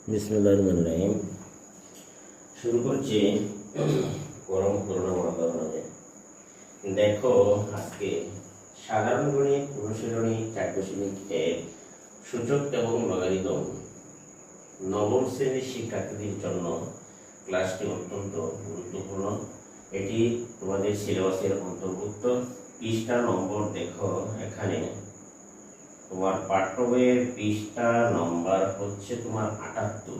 বিসমিল্লাহির রহমানির রহিম। শুরু করছি পরম করুণাময় নামে। দেখো, আজকে সাধারণ গণিত অনুশীলনী 4.1 সূচক এবং লগারিদম নবম শ্রেণীর শিক্ষার্থীদের জন্য ক্লাসটি অত্যন্ত গুরুত্বপূর্ণ। এটি তোমাদের সিলেবাসের অন্তর্ভুক্ত। পৃষ্ঠা নম্বর দেখো, এখানে তোমার পাঠ্য বইয়ের পৃষ্ঠা নম্বর হচ্ছে তোমার 78।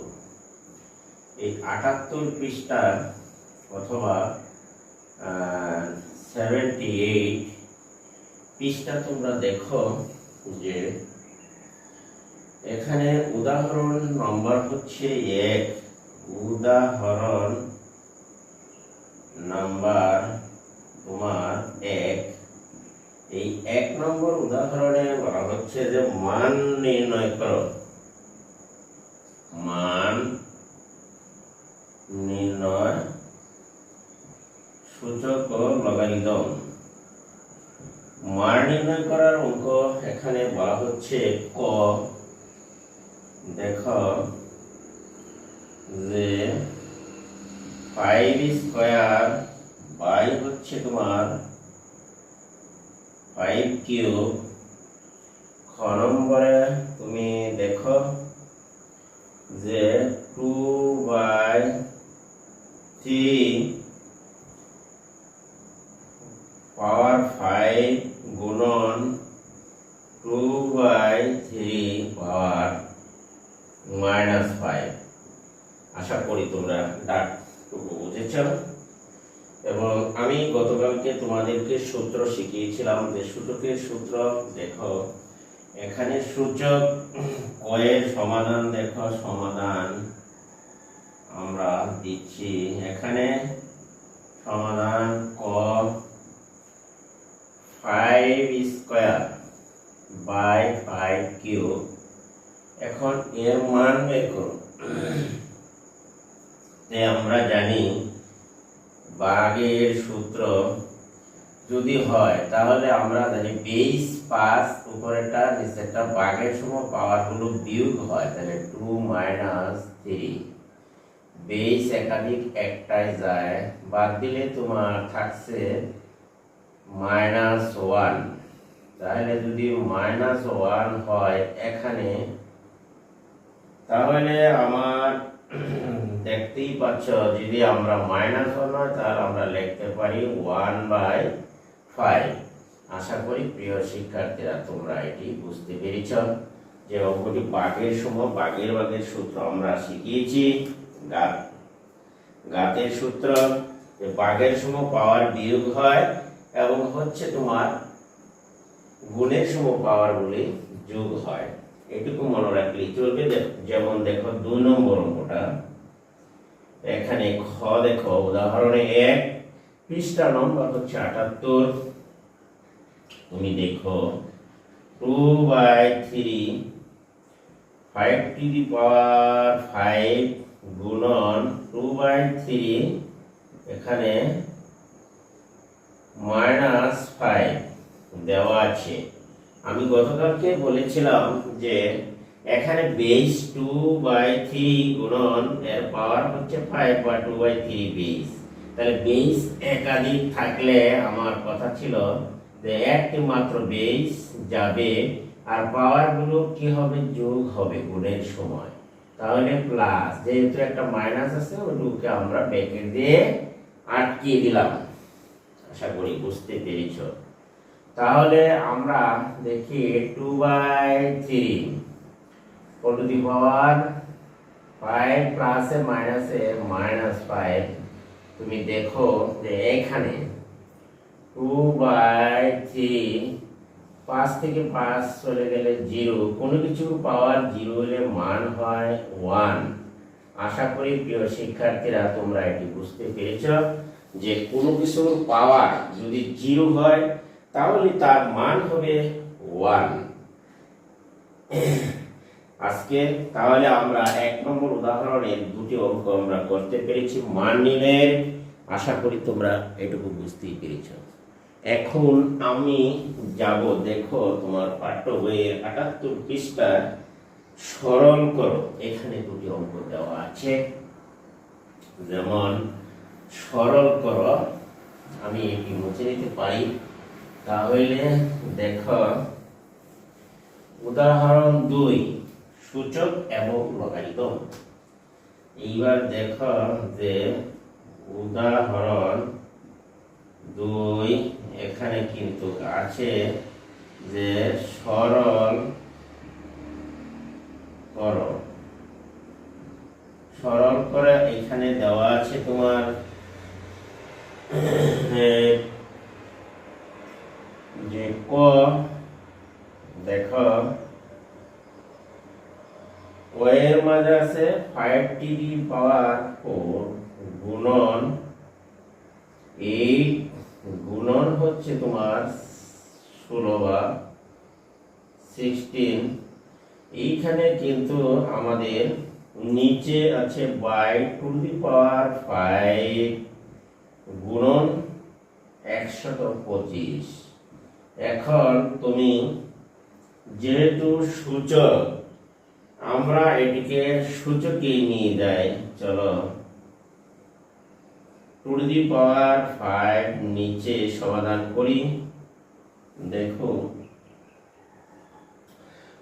এই 78 পৃষ্ঠা অথবা 78 পৃষ্ঠা তোমরা দেখো যে এখানে উদাহরণ নম্বর হচ্ছে 1। উদাহরণ নাম্বার তোমার 1। এই 1 নম্বর উদাহরণে বলা হচ্ছে যে মান নির্ণয় করো। মান নির্ণয় সূচক ও লগারিদম। মান নির্ণয় করার অঙ্ক এখানে বলা হচ্ছে ক। দেখো যে 5 স্কয়ার বাই হচ্ছে তোমার 5 কিউব। খ নম্বরে তুমি দেখো যে 2/3 পাওয়ার 5 গুণন 2/3 পাওয়ার -5। আশা করি তোমরা ডাকটুকু বুঝেছ। এবং আমি গতকালকে তোমাদেরকে সূত্র শিখিয়েছিলাম যে সূচকের সূত্র দেখো, এখানে সূচক কয়ের সমাধান দেখো, সমাধান আমরা দিচ্ছি এখানে। সমাধান ক 5 স্কয়ার বাই 5 কিউব। এখন এর মান বের করো। আমরা জানি ভাগের সূত্র যদি হয় তাহলে আমরা জানি বেস 5 উপরেরটা নিচেরটা ভাগের সময় পাওয়ার গুলো বিয়োগ হয়, তাহলে 2 - 3। বেস একাধিক একটাই যায়, বাদ দিলে তোমার থাকছে -1। তাহলে যদি -1 হয় এখানে, তাহলে আমার দেখতেই পাচ্ছ যদি আমরা -1 হয় তাহলে আমরা লিখতে পারি 1/5। আশা করি প্রিয় শিক্ষার্থীরা তোমরা এটি বুঝতে পেরেছ যে অঙ্কটি ভাগের সময় ভাগের সূত্র আমরা শিখিয়েছি। ঘাতের সূত্র যে ভাগের সময় পাওয়ার বিয়োগ হয় এবং হচ্ছে তোমার গুণের সময় পাওয়ার গুলি যোগ হয়। এটুকু মনে রাখলেই চলবে। যেমন দেখো 2 নম্বর অঙ্কটা এখানে খ দেখো, উদাহরণে 1 পৃষ্ঠা নম্বর হচ্ছে 78। তুমি দেখো 2/3 5 গুণন 2/3 এখানে -5 দেওয়া আছে। আমি গতকালকে বলেছিলাম যে এখানে বেস 2/3 গুণন এর পাওয়ার হচ্ছে 5 বা 2/3 বেস। তাহলে বেস একাধিক থাকলে আমার কথা ছিল যে একটি মাত্র বেস যাবে আর পাওয়ার গুলো কি হবে, যোগ হবে গুণের সময়। তাহলে প্লাস, যেহেতু একটা মাইনাস আছে ওটুকে আমরা ব্র্যাকেট দিয়ে আটকিয়ে দিলাম। আশা করি বুঝতে পেরেছ। তাহলে আমরা দেখি 2/3 টু দি পাওয়ার 5 প্লাসে মাইনাসে -5। তুমি দেখো যে এখানে 2/3 5 থেকে 5 চলে গেলে 0, কোনো কিছুর পাওয়ার 0 হলে মান হয় 1। আশা করি প্রিয় শিক্ষার্থীরা তোমরা এটি বুঝতে পেরেছ যে কোনো কিছুর পাওয়ার যদি 0 হয় তাহলে তার মান হবে 1। আজকে তাহলে আমরা 1 নম্বর উদাহরণের দুটি অঙ্ক আমরা করতে পেরেছি মান নির্ণয়ের। আশা করি তোমরা এটুকু বুঝতেই পেরেছ। এখন আমি যাব দেখো তোমার পাঠ্য বইয়ের 78 পৃষ্ঠার সরল করো। এখানে দুটি অঙ্ক দেওয়া আছে, যেমন সরল করো, আমি এটি মুছে নিতে পারি। তাহলে দেখো উদাহরণ 2, সূচক এবং লগারিদম। এইবার দেখো যে উদাহরণ 2 এখানে কিন্তু আছে যে সরল করো। সরল করে এখানে দেওয়া আছে তোমার যে ক, দেখো ও এর মাঝে আছে 5^4 গুণন 8 গুণন হচ্ছে তোমার 16 বা 16। এইখানে কিন্তু আমাদের নিচে আছে বাই টু দি পাওয়ার 5 গুণন 125। এখন তুমি যেহেতু সূচক, আমরা এটিকে সূচকে নিয়ে যাই। চলো টু দি পাওয়ার 5 নিচে সমাধান করি। দেখো,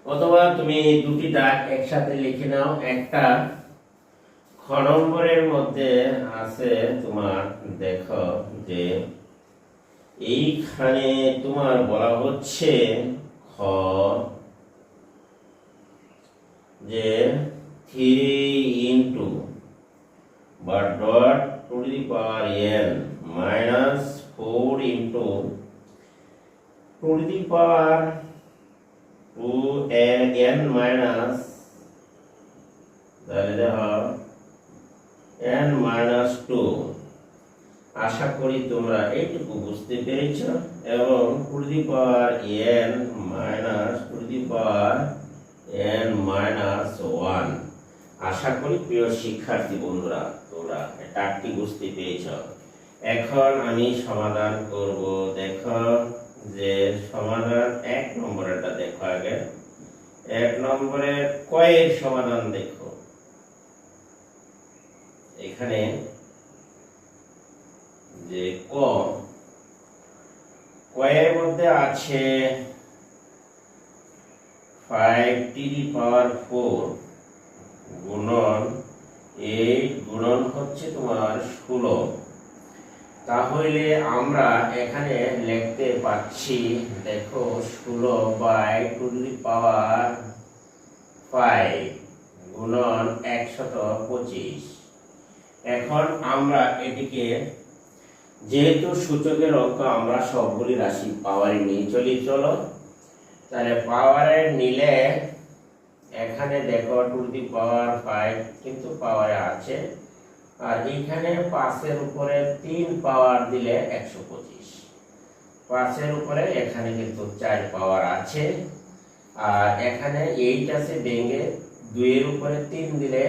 অথবা তুমি দুটি দাগ একসাথে লিখে নাও। একটা খ নম্বরের মধ্যে আছে তোমার, দেখো যে এইখানে তোমার বলা হচ্ছে খ যে 3 ইন্টু বা dot two the power n minus 4 into two the power 2n minus, তাহলে দেখো n মাইনাস 2। আশা করি তোমরা এইটুকু বুঝতে পেরেছ। এবং two the power n minus two the power n minus 1। আশা করি প্রিয় শিক্ষার্থী বন্ধুরা তোমরা এটা বুঝতে পেরেছ। এখন আমি সমাধান করব। দেখো যে সমাধান 1 নম্বরেরটা দেখো আগে। 1 নম্বরের কয়ের সমাধান দেখো। এখানে যে কয়ের মধ্যে আছে 5^4 গুণন 8 গুণন হচ্ছে তোমার 16। তাহলে আমরা এখানে লিখতে পাচ্ছি, দেখো 16 বাই টু দি পাওয়ার 5 গুণন 125। এখন আমরা এটিকে, যেহেতু সূচকের অঙ্ক আমরা সবগুলি রাশি পাওয়ারে নিয়ে চলি, চলো তাহলে পাওয়ারে নিলে এখানে দেখো টু দি পাওয়ার 5 কিন্তু পাওয়ারে আছে, আর এখানে 5 এর উপরে 3 পাওয়ার দিলে 125। 5 এর উপরে এখানে কিন্তু 4 পাওয়ার আছে, আর এখানে 8 আছে ভেঙে 2 এর উপরে 3 দিলে,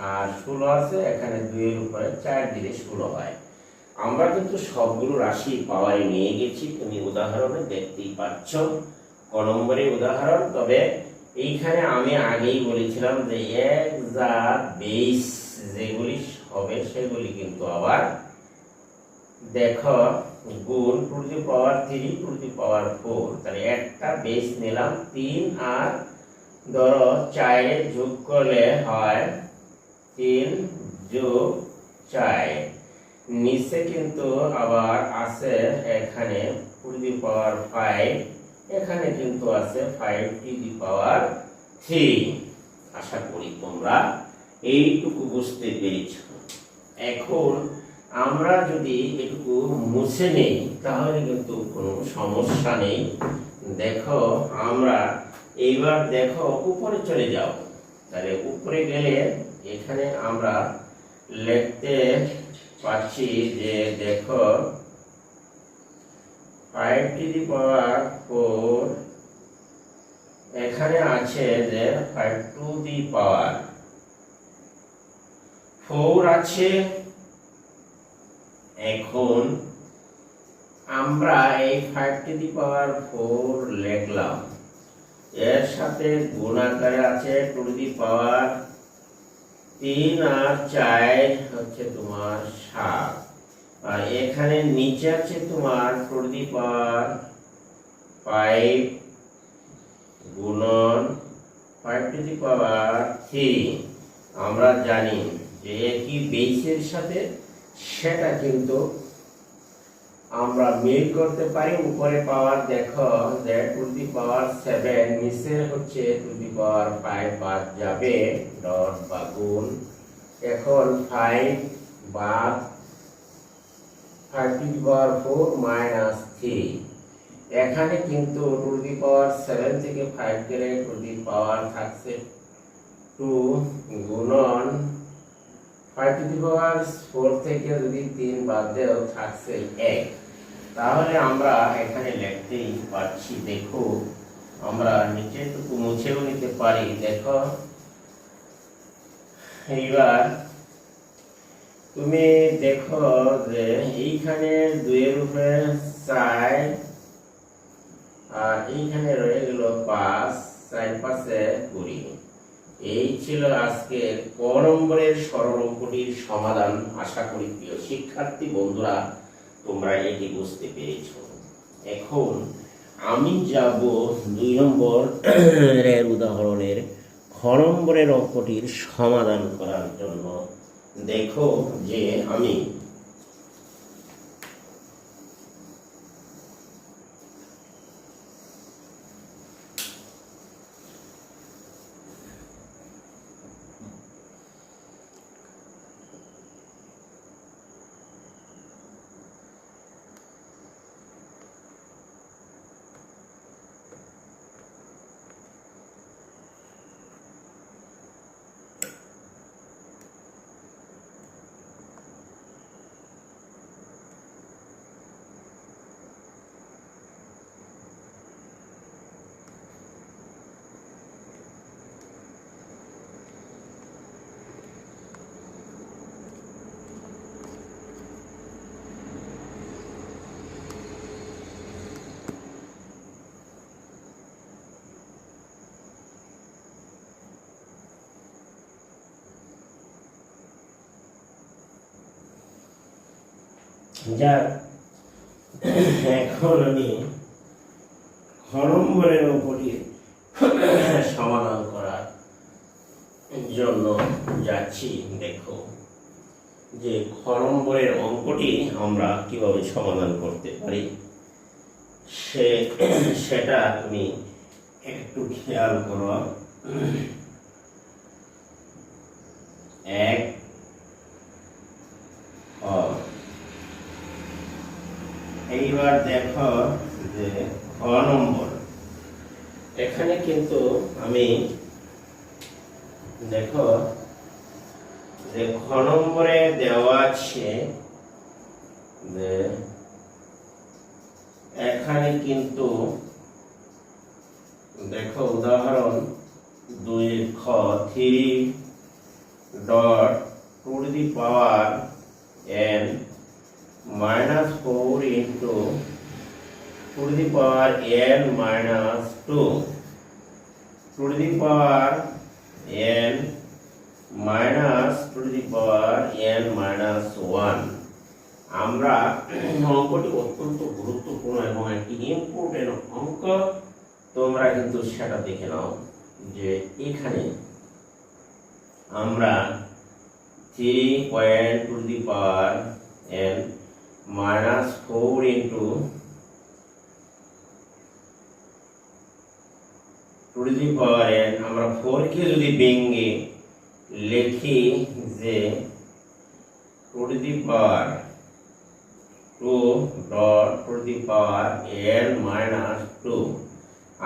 আর 16 আছে এখানে 2 এর উপরে 4 দিলে 16 হয়। আমরা কিন্তু সবগুলো রাশি পাওয়ারে নিয়ে গেছি, তুমি উদাহরণে দেখতেই পাচ্ছ ক নম্বরের উদাহরণ। তবে এইখানে আমি আগেই বলেছিলাম যে এক যা বেস যেগুলি হবে সেগুলি কিন্তু আবার দেখো গুণ two the power 3 two the পাওয়ার 4। তাহলে একটা বেস নিলাম 3, আর ধরো 4 যোগ করলে হয় 3 যোগ 4। নিচে কিন্তু আবার আছে এখানে টু দি পাওয়ার 5, এখানে কিন্তু আছে 5 টু দি পাওয়ার 3। আশা করি তোমরা এইটুকু বুঝতে পেরেছো। এখন আমরা যদি এটুকু মুছে নেই তাহলে কিন্তু কোনো সমস্যা নেই। দেখো আমরা এইবার দেখো উপরে চলে যাও। তাহলে উপরে গেলে এখানে আমরা লিখতে পাচ্ছি যে দেখো 5 টু দি পাওয়ার 4, এখানে আছে যে 5 টু দি পাওয়ার 4 আছে। এখন আমরা এই 5 টু দি পাওয়ার 4 লিখলাম। এর সাথে গুণ আকারে আছে টু টু দি পাওয়ার 3 আর 4 হচ্ছে তোমার 7, আর এখানে নিচে আছে তোমার টু টু দি পাওয়ার 5 গুণন 5 টু দি পাওয়ার 3। আমরা জানি যে একই বেসের সাথে সেটা কিন্তু আমরা মিল করতে পারি। উপরে পাওয়ার দেখো যে টু দি পাওয়ার 7, নিচে হচ্ছে টু দি পাওয়ার 5 বাদ যাবে, ডট বা গুণ। এখন 5 বাদ 5 টু দি পাওয়ার 4 মাইনাস 3। এখানে কিন্তু টু দি পাওয়ার 7 থেকে 5 গেলে টু দি পাওয়ার থাকছে 2 গুণন 5 টু দি পাওয়ার 4 থেকে যদি 3 বাদ দেও থাকছে 1। তাহলে আমরা এখানে লিখতেই পারছি। দেখো আমরা নিচেটুকু মুছেও নিতে পারি। দেখো এইবার তুমি দেখো যে এইখানে 2 এর উপরে 4 আর এইখানে রয়ে গেল 5, 4 5 20। এই ছিল আজকের ক নম্বরের সরল অঙ্কটির সমাধান। আশা করি প্রিয় শিক্ষার্থী বন্ধুরা তোমরা এটি বুঝতে পেরেছো। এখন আমি যাব 2 নম্বর এর উদাহরণের খ নম্বরের অঙ্কটির সমাধান করার জন্য। দেখো যে আমি এখন আমি খ নম্বরের অঙ্কটির সমাধান করার জন্য যাচ্ছি। দেখো যে খ নম্বরের অঙ্কটি আমরা কিভাবে সমাধান করতে পারি সেটা তুমি একটু খেয়াল করো। এক এইবার দেখো যে খ নম্বর, এখানে কিন্তু আমি দেখো যে খ নম্বরে দেওয়া আছে যে এখানে কিন্তু দেখো উদাহরণ 2 খ 3 dot two two the power n minus 4 into 2 to the power n minus 2 2 to the power n minus 2 to the power n minus 1। আমরা অঙ্কটি অত্যন্ত গুরুত্বপূর্ণ এবং একটি ইম্পর্টেন্ট অঙ্ক। তোমরা কিন্তু সেটা দেখে নাও যে এখানে আমরা 3 2 to the power n minus 4 into 2 to the power n, আমরা 4 কে যদি ভেঙে লিখি যে 2 to the power 2 dot 2 to the power n minus 2।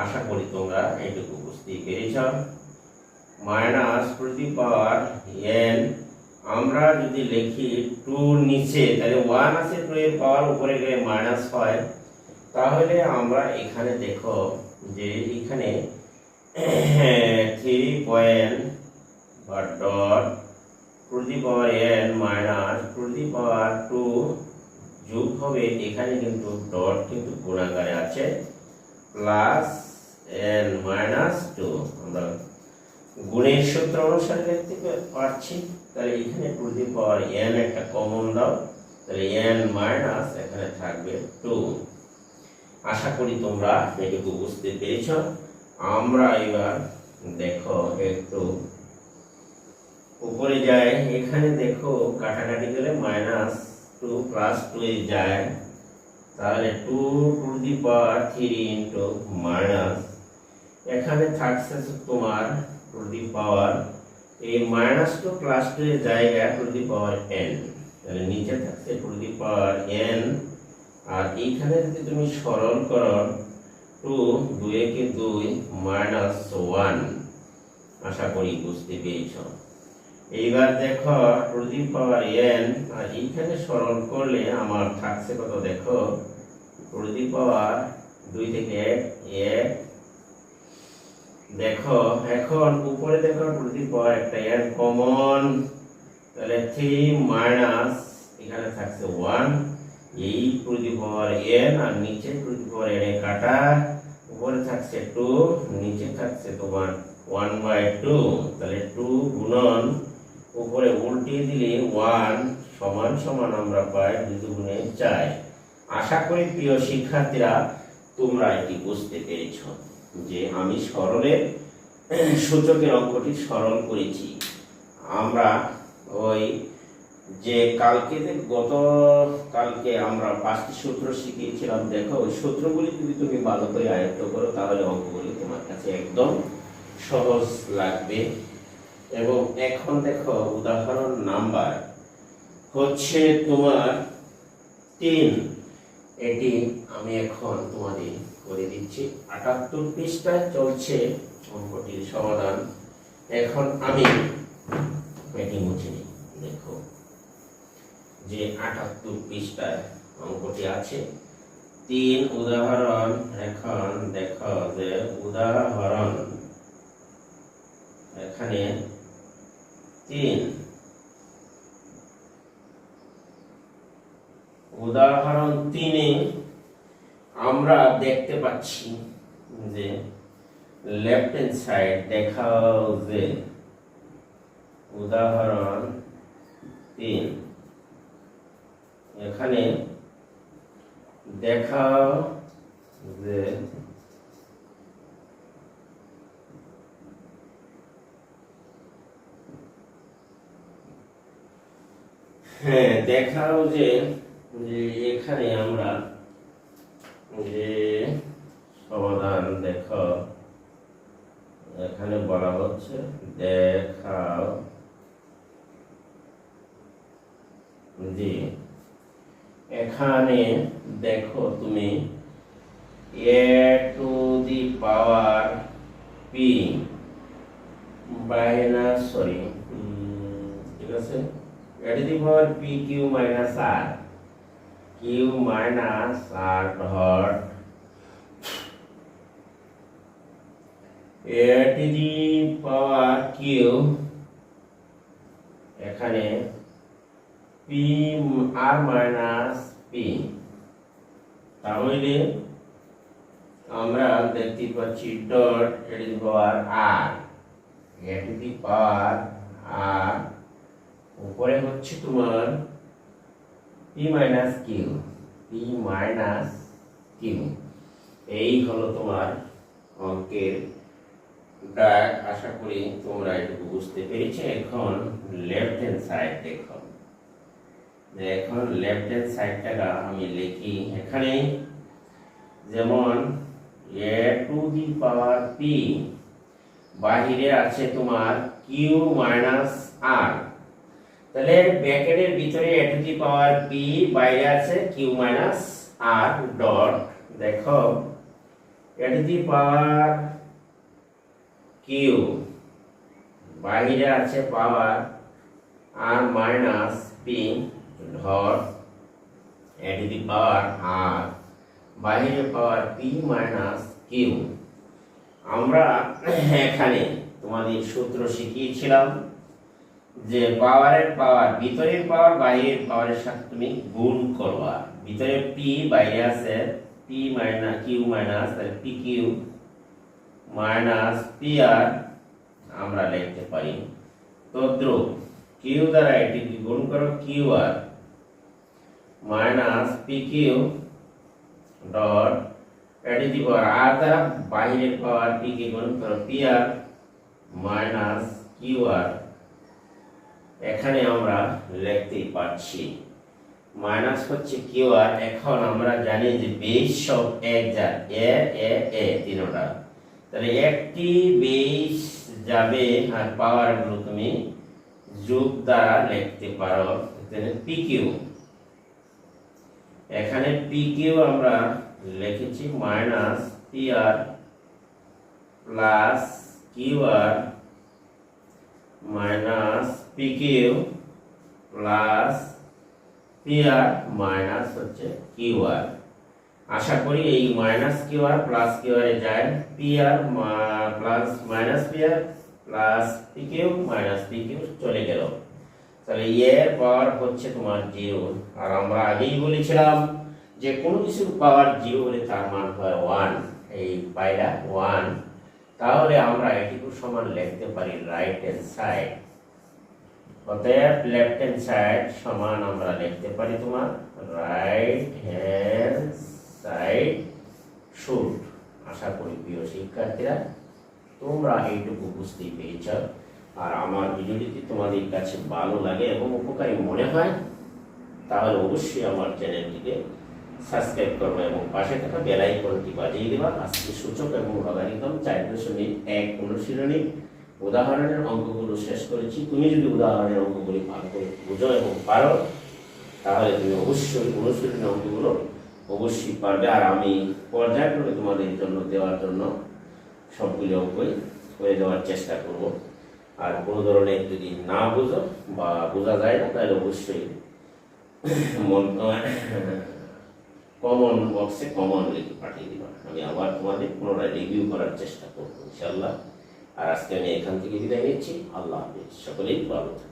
আশা করি তোমরা এইটুকু বুঝতে পেরেছ। minus 2 to the power n আমরা যদি লিখি 2 নিচে তাহলে 1 আছে, 2 এর পাওয়ার উপরে গেলে মাইনাস হয়। তাহলে আমরা এখানে দেখো যে এখানে 3 পয়েন্ট বা dot 2 to the power n minus 2 to the power 2 যোগ হবে, এখানে কিন্তু ডট কিন্তু গুণাকারে আছে প্লাস n মাইনাস টু। আমরা গুণের সূত্র অনুসারে লিখতে পারছি, তাহলে এখানে টু দি পাওয়ার n একটা কমন দাও, তাহলে n মাইনাস এখানে থাকবে টু। আশা করি তোমরা এটুকু বুঝতে পেরেছ। আমরা এবার দেখো একটু উপরে যায়, এখানে দেখো কাটাকাটি গেলে মাইনাস টু প্লাস টু এ যায়, তাহলে two two the power three into minus, এখানে থাকছে তোমার টু দি পাওয়ার এই মাইনাস টু প্লাস টু এর জায়গায় টু দি পাওয়ার n, তাহলে নিচে থাকছে টু দি পাওয়ার n। আর এইখানে যদি তুমি সরল করো টু দুই কে দুই মাইনাস ওয়ান। আশা করি বুঝতে পেরেছ। এইবার দেখো টু দি পাওয়ার n, আর এইখানে সরল করলে আমার থাকছে কত দেখো, টু দি পাওয়ার দুই থেকে এক এক। দেখো এখন উপরে দেখো টু দি পাওয়ার একটা n কমন, তাহলে থ্রি মাইনাস এখানে থাকছে ওয়ান, এই টু দি পাওয়ার n আর নিচে টু দি পাওয়ার n এ কাটা, উপরে থাকছে টু, নিচে থাকছে তোমার ওয়ান বাই টু, তাহলে টু গুণন উপরে উল্টিয়ে দিলে ওয়ান সমান সমান আমরা পাই দুই দুগুণে চার। আশা করি প্রিয় শিক্ষার্থীরা তোমরা এটি বুঝতে পেরেছ যে আমি সরলের সূচকের অঙ্কটি সরল করেছি। আমরা ওই যে কালকে আমরা পাঁচটি সূত্র শিখিয়েছিলাম, দেখো ওই সূত্রগুলি যদি তুমি ভালো করে আয়ত্ত করো তাহলে অঙ্কগুলি তোমার কাছে একদম সহজ লাগবে। এবং এখন দেখো উদাহরণ নাম্বার হচ্ছে তোমার 3, এটি আমি এখন তোমাদের করে দিচ্ছি। 78 পৃষ্ঠায় চলছে অঙ্কটির সমাধান। এখন আমি এটি মুছে নিই। দেখো যে 78 পৃষ্ঠায় অঙ্কটি আছে 3 উদাহরণ। এখন দেখো যে উদাহরণ এখানে 3, উদাহরণ 3-এ আমরা দেখতে পাচ্ছি যে লেফট হ্যান্ড সাইড দেখাও যে উদাহরণ 3 এখানে দেখাও যে দেখাও যে এখানে আমরা যে সমাধান দেখো এখানে বলা হচ্ছে দেখাও জি এখানে দেখো তুমি a two the power p minus ঠিক আছে, a two the power p q minus r, q minus r dot a two the power q, এখানে p r মাইনাস p, তাহলে আমরা দেখতে পাচ্ছি dot a two the power r, a two the power r, উপরে হচ্ছে তোমার p minus q, p minus q। এই হলো তোমার অঙ্কের দাগ। আশা করি তোমরা এটুকু বুঝতে পেরেছো। এখন লেফট হ্যান্ড সাইড দেখো, এখন লেফট হ্যান্ড সাইডটা আমি লিখি। এখানে যেমন a two the power p, বাহিরে আছে তোমার q মাইনাস r, তাহলে ব্র্যাকেটের ভিতরে a two the power p, বাইরে আছে q মাইনাস r ডট দেখো a two the power q, বাহিরে আছে পাওয়ার r minus p dot a two the power r, বাহিরে পাওয়ার p মাইনাস q। আমরা এখানে তোমাদের সূত্র শিখিয়েছিলাম যে পাওয়ারের পাওয়ার, ভিতরের পাওয়ার বাইরের পাওয়ারের সাথে তুমি গুণ করবা। ভিতরে p, বাইরে আছে p মাইনাস q মাইনাস, তাহলে p q মাইনাস পি আর আমরা লিখতে পারি তদ্রুপ কিউ দ্বারা এটিকে গুণ করো Q R minus P Q dot এটি দিব আর দ্বারা বাইরের পাওয়ার পি কে গুণ করো পি আর মাইনাস কিউ আর। এখানে আমরা লিখতেই পাচ্ছি মাইনাস হচ্ছে কিউ আর। এখন আমরা জানি যে বেস সব এক যার এ এ এ তিনটা, তাহলে একটি বেস যাবে আর পাওয়ার গুলো তুমি যোগ দ্বারা লিখতে পারো পি কিউ। এখানে পি কিউ আমরা লিখেছি minus P R plus Q R minus P Q plus P R minus হচ্ছে কিউ আর। আশা করি এই minus Q R plus Q R এ যায় P R plus minus P R plus P Q minus P Q চলে গেল। তাহলে এর পাওয়ার হচ্ছে তোমার 0। আর আমরা আগেই বলেছিলাম যে কোনো কিছুর পাওয়ার 0 হলে তার মান হয় 1। এই পাইলা 1, তাহলে আমরা এটিকে সমান লিখতে পারি রাইট হ্যান্ড সাইড। অতএব লেফট হ্যান্ড সাইড সমান আমরা লিখতে পারি তোমার রাইট হ্যান্ড সাইড শুড। আশা করি প্রিয় শিক্ষার্থীরা তোমরা এইটুকু বুঝতেই পেরেছ। আর আমার ভিডিওটি তোমাদের কাছে ভালো লাগে এবং উপকারী মনে হয় তাহলে অবশ্যই আমার চ্যানেলটিকে সাবস্ক্রাইব করবে এবং পাশে থাকা বেল আইকনটি বাজিয়ে দেবা। আজকে সূচক এবং লগারিদম 4.1 অনুশীলনী উদাহরণের অঙ্কগুলো শেষ করেছি। তুমি যদি উদাহরণের অঙ্কগুলি ভালো করে বুঝো এবং পারো তাহলে তুমি অবশ্যই অনুশীলনী অঙ্কগুলো অবশ্যই পারবে। আর আমি পর্যায়ক্রমে তোমাদের জন্য দেওয়ার জন্য সবগুলি অঙ্কই করে দেওয়ার চেষ্টা করব। আর কোনো ধরনের যদি না বুঝো বা বোঝা যায় না তাহলে অবশ্যই কমন বক্সে কমন লিখে পাঠিয়ে দিবা। আমি আবার তোমাদের পুনরায় রিভিউ করার চেষ্টা করবো ইনশাআল্লাহ। আর আজকে আমি এখান থেকে বিদায় নিচ্ছি। আল্লাহ হাফেজ, সকলেই ভালো থাকবে।